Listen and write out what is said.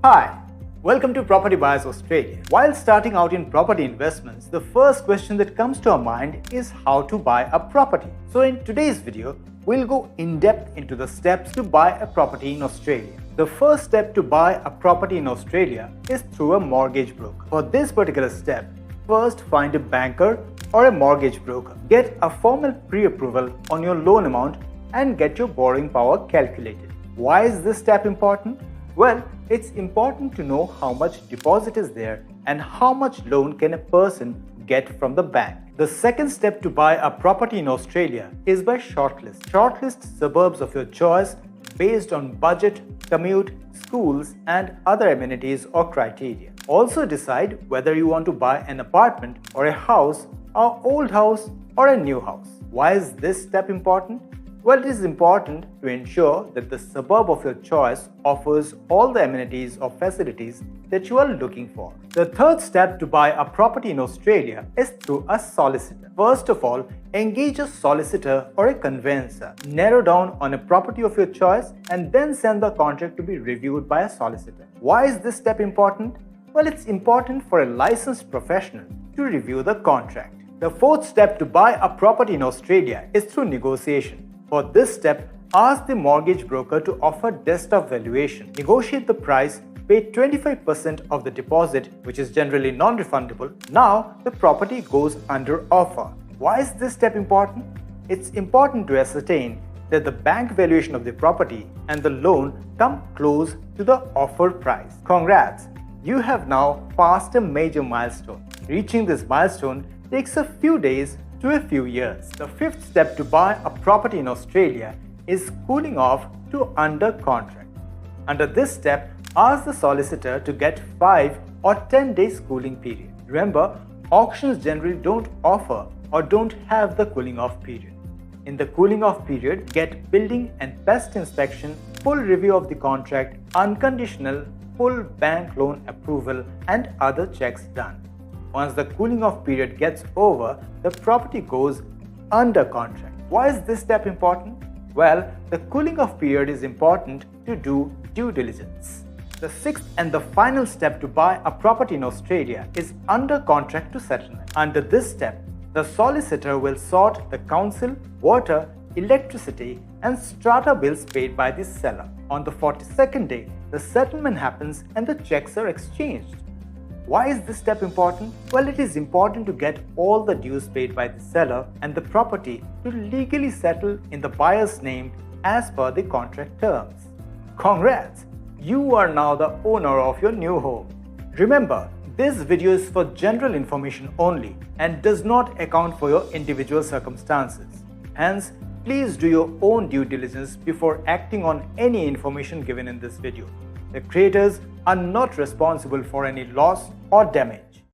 Hi, welcome to Property Buyers Australia. While starting out in property investments, the first question that comes to our mind is how to buy a property. So in today's video, we'll go in depth into the steps to buy a property in Australia. The first step to buy a property in Australia is through a mortgage broker. For this particular step, first find a banker or a mortgage broker. Get a formal pre-approval on your loan amount and get your borrowing power calculated. Why is this step important? Well, it's important to know how much deposit is there and how much loan can a person get from the bank. The second step to buy a property in Australia is by shortlist. Shortlist suburbs of your choice based on budget, commute, schools, and other amenities or criteria. Also decide whether you want to buy an apartment or a house, an old house or a new house. Why is this step important? Well, it is important to ensure that the suburb of your choice offers all the amenities or facilities that you are looking for. The third step to buy a property in Australia is through a solicitor. First of all, engage a solicitor or a conveyancer. Narrow down on a property of your choice and then send the contract to be reviewed by a solicitor. Why is this step important? Well, it's important for a licensed professional to review the contract. The fourth step to buy a property in Australia is through negotiation. For this step, ask the mortgage broker to offer desktop valuation. Negotiate the price, pay 25% of the deposit, which is generally non-refundable. Now, the property goes under offer. Why is this step important? It's important to ascertain that the bank valuation of the property and the loan come close to the offer price. Congrats! You have now passed a major milestone. Reaching this milestone takes a few days to a few years. The fifth step to buy a property in Australia is cooling off to under contract. Under this step, ask the solicitor to get 5 or 10 days cooling period. Remember, auctions generally don't offer or don't have the cooling off period. In the cooling off period, get building and pest inspection, full review of the contract, unconditional, full bank loan approval, and other checks done. Once the cooling off period gets over, the property goes under contract. Why is this step important? Well, the cooling off period is important to do due diligence. The sixth and the final step to buy a property in Australia is under contract to settlement. Under this step, the solicitor will sort the council, water, electricity, and strata bills paid by the seller. On the 42nd day, the settlement happens and the checks are exchanged. Why is this step important? Well, it is important to get all the dues paid by the seller and the property to legally settle in the buyer's name as per the contract terms. Congrats! You are now the owner of your new home. Remember, this video is for general information only and does not account for your individual circumstances. Hence, please do your own due diligence before acting on any information given in this video. The creators are not responsible for any loss or damage.